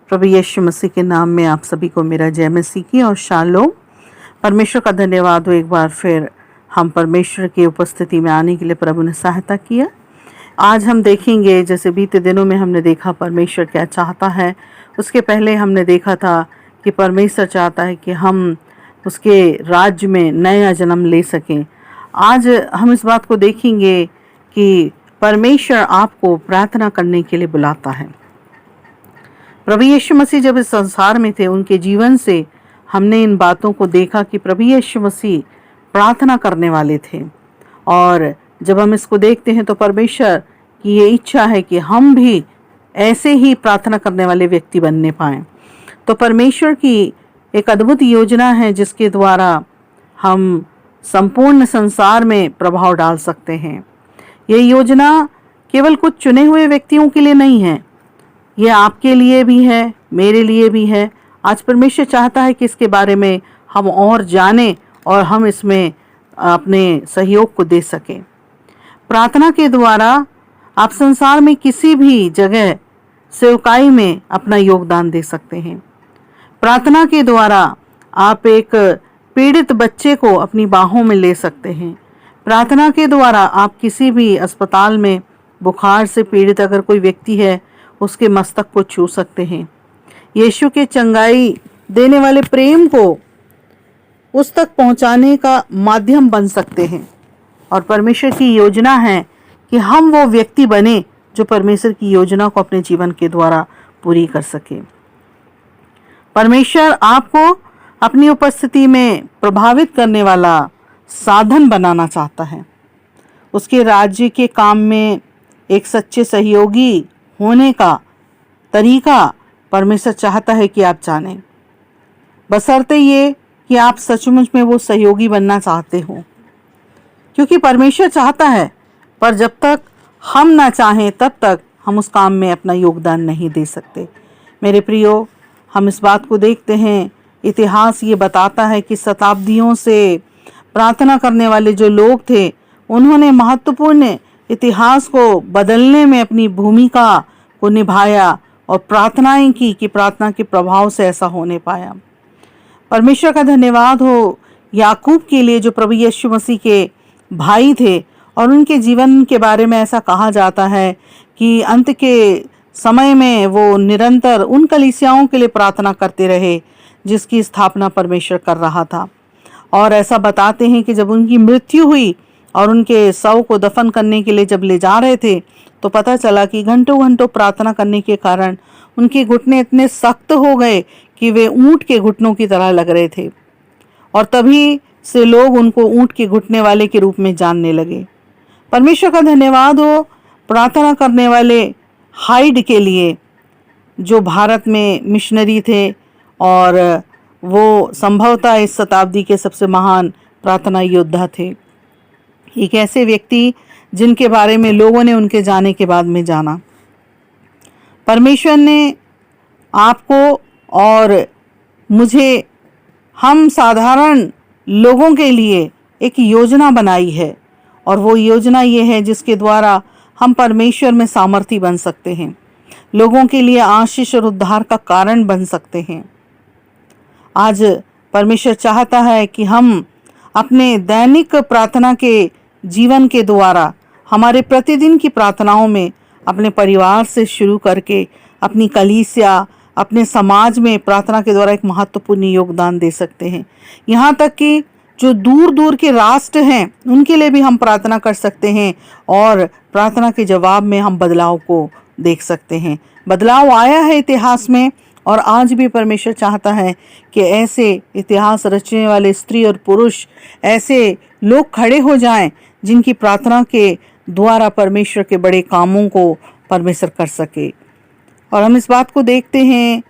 प्रभु यीशु मसीह के नाम में आप सभी को मेरा जय मसीह की और शालोम। परमेश्वर का धन्यवाद हो, एक बार फिर हम परमेश्वर की उपस्थिति में आने के लिए प्रभु ने सहायता किया। आज हम देखेंगे, जैसे बीते दिनों में हमने देखा परमेश्वर क्या चाहता है। उसके पहले हमने देखा था कि परमेश्वर चाहता है कि हम उसके राज्य में नया जन्म ले सकें। आज हम इस बात को देखेंगे कि परमेश्वर आपको प्रार्थना करने के लिए बुलाता है। प्रभु यीशु मसीह जब इस संसार में थे, उनके जीवन से हमने इन बातों को देखा कि प्रभु यीशु मसीह प्रार्थना करने वाले थे। और जब हम इसको देखते हैं तो परमेश्वर की ये इच्छा है कि हम भी ऐसे ही प्रार्थना करने वाले व्यक्ति बनने पाएं। तो परमेश्वर की एक अद्भुत योजना है जिसके द्वारा हम संपूर्ण संसार में प्रभाव डाल सकते हैं। ये योजना केवल कुछ चुने हुए व्यक्तियों के लिए नहीं है, ये आपके लिए भी है, मेरे लिए भी है। आज परमेश्वर चाहता है कि इसके बारे में हम और जानें और हम इसमें अपने सहयोग को दे सकें। प्रार्थना के द्वारा आप संसार में किसी भी जगह सेवकाई में अपना योगदान दे सकते हैं। प्रार्थना के द्वारा आप एक पीड़ित बच्चे को अपनी बाहों में ले सकते हैं। प्रार्थना के द्वारा आप किसी भी अस्पताल में बुखार से पीड़ित अगर कोई व्यक्ति है, उसके मस्तक को छू सकते हैं। यीशु के चंगाई देने वाले प्रेम को उस तक पहुंचाने का माध्यम बन सकते हैं। और परमेश्वर की योजना है कि हम वो व्यक्ति बने जो परमेश्वर की योजना को अपने जीवन के द्वारा पूरी कर सके। परमेश्वर आपको अपनी उपस्थिति में प्रभावित करने वाला साधन बनाना चाहता है। उसके राज्य के काम में एक सच्चे सहयोगी होने का तरीका परमेश्वर चाहता है कि आप जानें, बशर्ते ये कि आप सचमुच में वो सहयोगी बनना चाहते हो। क्योंकि परमेश्वर चाहता है, पर जब तक हम ना चाहें तब तक हम उस काम में अपना योगदान नहीं दे सकते। मेरे प्रियो, हम इस बात को देखते हैं, इतिहास ये बताता है कि शताब्दियों से प्रार्थना करने वाले जो लोग थे, उन्होंने महत्वपूर्ण इतिहास को बदलने में अपनी भूमिका को निभाया और प्रार्थनाएं की कि प्रार्थना के प्रभाव से ऐसा होने पाया। परमेश्वर का धन्यवाद हो याकूब के लिए, जो प्रभु यीशु मसीह के भाई थे। और उनके जीवन के बारे में ऐसा कहा जाता है कि अंत के समय में वो निरंतर उन कलीसियाओं के लिए प्रार्थना करते रहे जिसकी स्थापना परमेश्वर कर रहा था। और ऐसा बताते हैं कि जब उनकी मृत्यु हुई और उनके शव को दफन करने के लिए जब ले जा रहे थे, तो पता चला कि घंटों घंटों प्रार्थना करने के कारण उनके घुटने इतने सख्त हो गए कि वे ऊंट के घुटनों की तरह लग रहे थे। और तभी से लोग उनको ऊंट के घुटने वाले के रूप में जानने लगे। परमेश्वर का धन्यवाद हो प्रार्थना करने वाले हाइड के लिए, जो भारत में मिशनरी थे और वो संभवतः इस शताब्दी के सबसे महान प्रार्थना योद्धा थे। एक ऐसे व्यक्ति जिनके बारे में लोगों ने उनके जाने के बाद में जाना। परमेश्वर ने आपको और मुझे, हम साधारण लोगों के लिए एक योजना बनाई है। और वो योजना ये है जिसके द्वारा हम परमेश्वर में सामर्थी बन सकते हैं, लोगों के लिए आशीष और उद्धार का कारण बन सकते हैं। आज परमेश्वर चाहता है कि हम अपने दैनिक प्रार्थना के जीवन के द्वारा, हमारे प्रतिदिन की प्रार्थनाओं में, अपने परिवार से शुरू करके अपनी कलीसिया, अपने समाज में प्रार्थना के द्वारा एक महत्वपूर्ण योगदान दे सकते हैं। यहाँ तक कि जो दूर दूर के राष्ट्र हैं, उनके लिए भी हम प्रार्थना कर सकते हैं और प्रार्थना के जवाब में हम बदलाव को देख सकते हैं। बदलाव आया है इतिहास में, और आज भी परमेश्वर चाहता है कि ऐसे इतिहास रचने वाले स्त्री और पुरुष, ऐसे लोग खड़े हो जाएं जिनकी प्रार्थना के द्वारा परमेश्वर के बड़े कामों को परमेश्वर कर सके। और हम इस बात को देखते हैं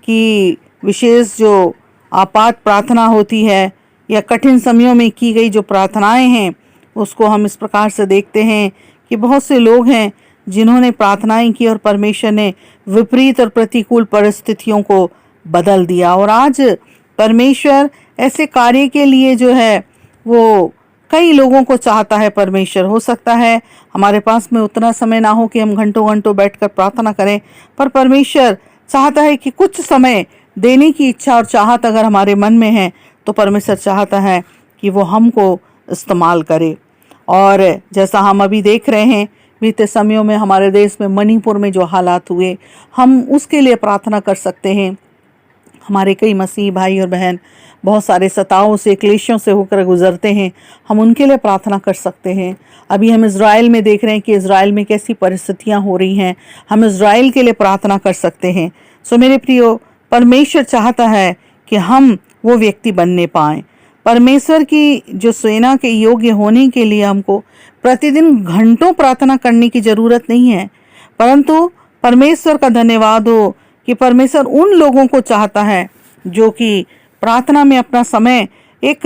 कि विशेष जो आपात प्रार्थना होती है या कठिन समयों में की गई जो प्रार्थनाएं हैं, उसको हम इस प्रकार से देखते हैं कि बहुत से लोग हैं जिन्होंने प्रार्थनाएं की और परमेश्वर ने विपरीत और प्रतिकूल परिस्थितियों को बदल दिया। और आज परमेश्वर ऐसे कार्य के लिए जो है वो कई लोगों को चाहता है। परमेश्वर, हो सकता है हमारे पास में उतना समय ना हो कि हम घंटों घंटों बैठकर प्रार्थना करें, पर परमेश्वर चाहता है कि कुछ समय देने की इच्छा और चाहत अगर हमारे मन में है तो परमेश्वर चाहता है कि वो हमको इस्तेमाल करे। और जैसा हम अभी देख रहे हैं बीते समयों में हमारे देश में मणिपुर में जो हालात हुए, हम उसके लिए प्रार्थना कर सकते हैं। हमारे कई मसीही भाई और बहन बहुत सारे सताओं से, क्लेशों से होकर गुजरते हैं, हम उनके लिए प्रार्थना कर सकते हैं। अभी हम इज़राइल में देख रहे हैं कि इज़राइल में कैसी परिस्थितियां हो रही हैं, हम इज़राइल के लिए प्रार्थना कर सकते हैं। सो मेरे प्रियो, परमेश्वर चाहता है कि हम वो व्यक्ति बनने पाएं। परमेश्वर की जो सेना के योग्य होने के लिए हमको प्रतिदिन घंटों प्रार्थना करने की ज़रूरत नहीं है, परंतु परमेश्वर का धन्यवाद हो कि परमेश्वर उन लोगों को चाहता है जो कि प्रार्थना में अपना समय एक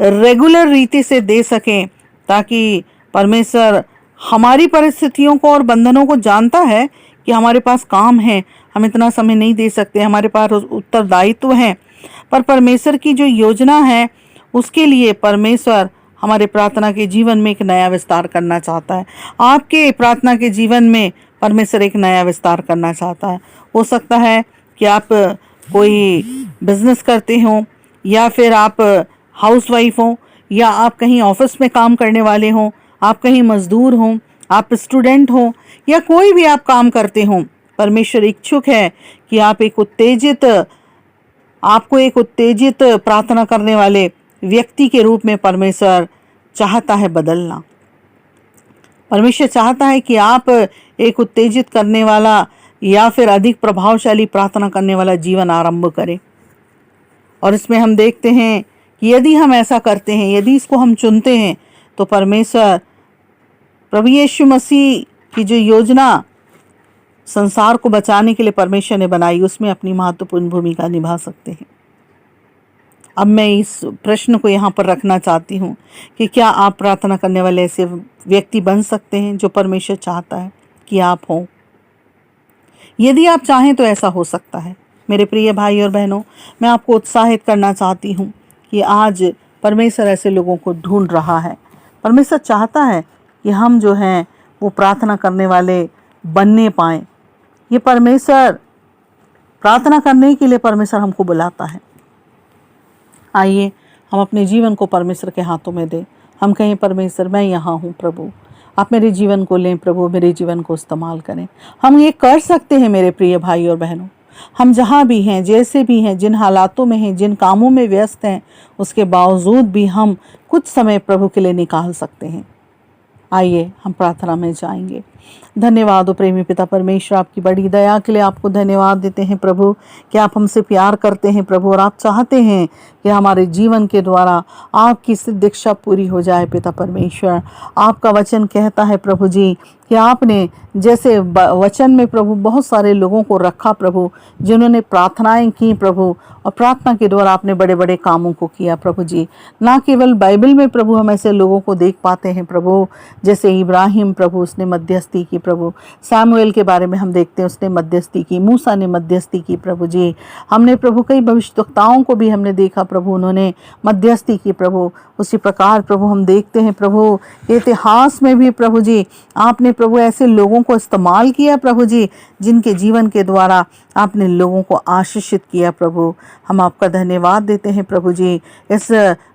रेगुलर रीति से दे सकें, ताकि परमेश्वर हमारी परिस्थितियों को और बंधनों को जानता है कि हमारे पास काम है, हम इतना समय नहीं दे सकते, हमारे पास उत्तरदायित्व है, पर परमेश्वर की जो योजना है उसके लिए परमेश्वर हमारे प्रार्थना के जीवन में एक नया विस्तार करना चाहता है। आपके प्रार्थना के जीवन में परमेश्वर एक नया विस्तार करना चाहता है। हो सकता है कि आप कोई बिजनेस करते हो, या फिर आप हाउसवाइफ हो, या आप कहीं ऑफिस में काम करने वाले हो, आप कहीं मजदूर हो, आप स्टूडेंट हो, या कोई भी आप काम करते हो। परमेश्वर इच्छुक है कि आपको एक उत्तेजित प्रार्थना करने वाले व्यक्ति के रूप में परमेश्वर चाहता है बदलना। परमेश्वर चाहता है कि आप एक उत्तेजित करने वाला या फिर अधिक प्रभावशाली प्रार्थना करने वाला जीवन आरंभ करें। और इसमें हम देखते हैं कि यदि हम ऐसा करते हैं, यदि इसको हम चुनते हैं, तो परमेश्वर प्रभु यीशु मसीह की जो योजना संसार को बचाने के लिए परमेश्वर ने बनाई, उसमें अपनी महत्वपूर्ण भूमिका निभा सकते हैं। अब मैं इस प्रश्न को यहाँ पर रखना चाहती हूँ कि क्या आप प्रार्थना करने वाले ऐसे व्यक्ति बन सकते हैं जो परमेश्वर चाहता है कि आप हों? यदि आप चाहें तो ऐसा हो सकता है। मेरे प्रिय भाई और बहनों, मैं आपको उत्साहित करना चाहती हूँ कि आज परमेश्वर ऐसे लोगों को ढूंढ रहा है। परमेश्वर चाहता है कि हम जो हैं वो प्रार्थना करने वाले बनने पाएँ। ये परमेश्वर, प्रार्थना करने के लिए परमेश्वर हमको बुलाता है। आइए हम अपने जीवन को परमेश्वर के हाथों में दें। हम कहें, परमेश्वर मैं यहाँ हूँ प्रभु, आप मेरे जीवन को लें प्रभु, मेरे जीवन को इस्तेमाल करें। हम ये कर सकते हैं मेरे प्रिय भाई और बहनों। हम जहाँ भी हैं, जैसे भी हैं, जिन हालातों में हैं, जिन कामों में व्यस्त हैं, उसके बावजूद भी हम कुछ समय प्रभु के लिए निकाल सकते हैं। आइए हम प्रार्थना में जाएंगे। धन्यवाद हो प्रेमी पिता परमेश्वर, आपकी बड़ी दया के लिए आपको धन्यवाद देते हैं प्रभु कि आप हमसे प्यार करते हैं प्रभु, और आप चाहते हैं कि हमारे जीवन के द्वारा आपकी सिद्ध इच्छा पूरी हो जाए। पिता परमेश्वर, आपका वचन कहता है प्रभु जी कि आपने जैसे वचन में प्रभु बहुत सारे लोगों को रखा प्रभु, जिन्होंने प्रार्थनाएं की प्रभु, और प्रार्थना के द्वारा आपने बड़े बड़े कामों को किया प्रभु जी। ना केवल बाइबल में प्रभु हम ऐसे लोगों को देख पाते हैं प्रभु, जैसे इब्राहिम प्रभु, उसने मध्यस्थी की प्रभु। सामुएल के बारे में हम देखते हैं, उसने मध्यस्थी की। मूसा ने मध्यस्थी की प्रभु जी। हमने प्रभु कई भविष्यवक्ताओं को भी हमने देखा प्रभु, उन्होंने मध्यस्थी की प्रभु। उसी प्रकार प्रभु हम देखते हैं प्रभु इतिहास में भी प्रभु जी आपने प्रभु ऐसे लोगों को इस्तेमाल किया प्रभु जी, जिनके जीवन के द्वारा आपने लोगों को आशीषित किया प्रभु। हम आपका धन्यवाद देते हैं प्रभु जी। इस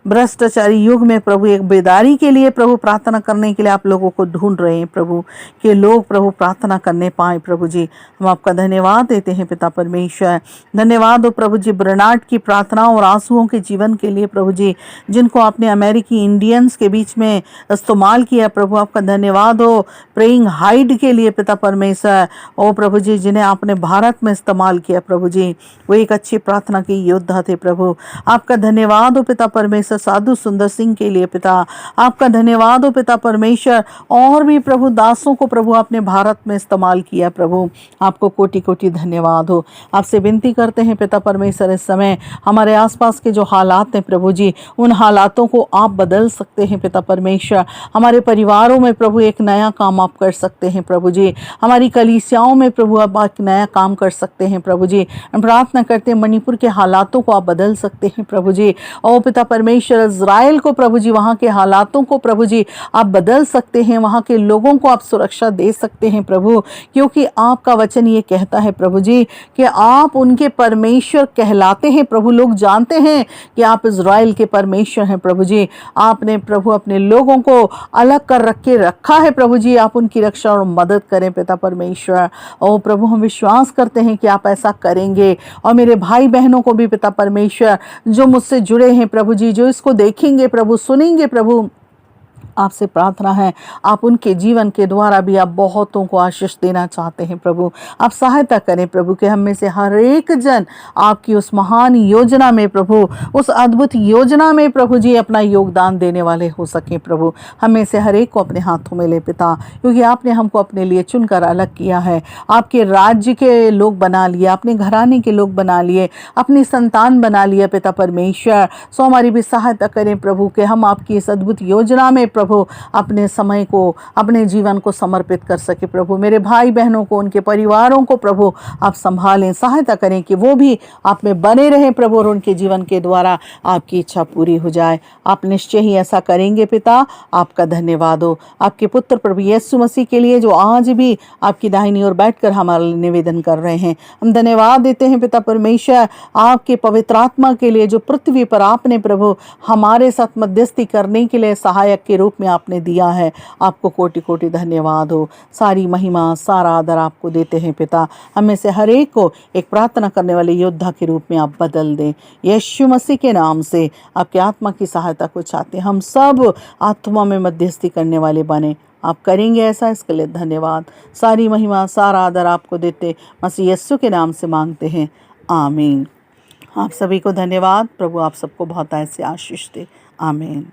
भ्रष्टाचारी युग में प्रभु एक बेदारी के लिए प्रभु प्रार्थना करने के लिए आप लोगों को ढूंढ रहे हैं प्रभु, कि लोग प्रभु प्रार्थना करने पाए प्रभु जी। हम आपका धन्यवाद देते हैं पिता परमेश्वर। धन्यवाद हो प्रभु जी बर्नार्ड की प्रार्थनाओं और आंसुओं के जीवन के लिए प्रभु जी, जिनको आपने अमेरिकी इंडियंस के बीच में इस्तेमाल किया प्रभु। आपका धन्यवाद हो प्रेइंग हाइड के लिए पिता परमेश्वर, ओ प्रभु जी जिन्हें आपने भारत में इस्तेमाल किया प्रभु जी, वो एक अच्छी प्रार्थना के योद्धा थे प्रभु। आपका धन्यवाद हो पिता परमेश्वर साधु सुंदर सिंह के लिए पिता। आपका धन्यवाद हो पिता परमेश्वर, और भी प्रभु दासों को प्रभु आपने भारत में इस्तेमाल किया प्रभु। आपको कोटि कोटि धन्यवाद हो। आपसे विनती करते हैं पिता परमेश्वर, इस समय हमारे आसपास के जो हालात हैं प्रभु जी, उन हालातों को आप बदल सकते हैं पिता परमेश्वर। हमारे परिवारों में प्रभु एक नया काम आप कर सकते हैं प्रभु जी। हमारी कलीसियाओं में प्रभु आप एक नया काम कर सकते सकते हैं प्रभु जी। हम प्रार्थना करते हैं मणिपुर के हालातों को आप बदल सकते हैं प्रभु जी। ओ पिता परमेश्वर, इज़राइल को प्रभु जी, वहाँ के हालातों को प्रभु जी आप बदल सकते हैं, वहाँ के लोगों को आप सुरक्षा दे सकते हैं प्रभु, क्योंकि आपका वचन ये कहता है प्रभु जी कि आप उनके परमेश्वर कहलाते हैं प्रभु। लोग जानते हैं कि आप इज़राइल के परमेश्वर हैं प्रभु जी। आपने प्रभु अपने लोगों को अलग कर रखा है प्रभु जी। आप उनकी रक्षा और मदद करें पिता परमेश्वर। ओ प्रभु, हम विश्वास करते हैं कि आप ऐसा करेंगे। और मेरे भाई बहनों को भी पिता परमेश्वर, जो मुझसे जुड़े हैं प्रभु जी, जो इसको देखेंगे प्रभु, सुनेंगे प्रभु, आपसे प्रार्थना है आप उनके जीवन के द्वारा भी आप बहुतों को आशीष देना चाहते हैं प्रभु। आप सहायता करें प्रभु कि हम में से हर एक जन आपकी उस महान योजना में प्रभु, उस अद्भुत योजना में प्रभु जी अपना योगदान देने वाले हो सके प्रभु। हमें से हर एक को अपने हाथों में ले पिता, क्योंकि आपने हमको अपने लिए चुनकर अलग किया है, आपके राज्य के लोग बना लिए, अपने घराने के लोग बना लिए, अपनी संतान बना लिया पिता परमेश्वर। सो हमारी भी सहायता करें प्रभु कि हम आपकी इस अद्भुत योजना में प्रभु अपने समय को, अपने जीवन को समर्पित कर सके प्रभु। मेरे भाई बहनों को, उनके परिवारों को प्रभु आप संभालें, सहायता करें कि वो भी आप में बने रहें प्रभु, और उनके जीवन के द्वारा आपकी इच्छा पूरी हो जाए। आप निश्चय ही ऐसा करेंगे पिता। आपका धन्यवाद हो आपके पुत्र प्रभु यीशु मसीह के लिए, जो आज भी आपकी दाहिनी ओर बैठकर हमारे लिए निवेदन कर रहे हैं। हम धन्यवाद देते हैं पिता परमेश्वर आपके पवित्र आत्मा के लिए, जो पृथ्वी पर आपने प्रभु हमारे साथ मध्यस्थी करने के लिए सहायक के रूप में आपने दिया है। आपको कोटि कोटि धन्यवाद हो। सारी महिमा, सारा आदर आपको देते हैं पिता। हमें से हर एक को एक प्रार्थना करने वाले योद्धा के रूप में आप बदल दें। यीशु मसीह के नाम से आपकी आत्मा की सहायता को चाहते हैं। हम सब आत्मा में मध्यस्थी करने वाले बने। आप करेंगे ऐसा, इसके लिए धन्यवाद। सारी महिमा, सारा आदर आपको देते मसीह यीशु के नाम से मांगते हैं, आमीन। आप सभी को धन्यवाद। प्रभु आप सबको बहुत ऐसे आशीष दे, आमीन।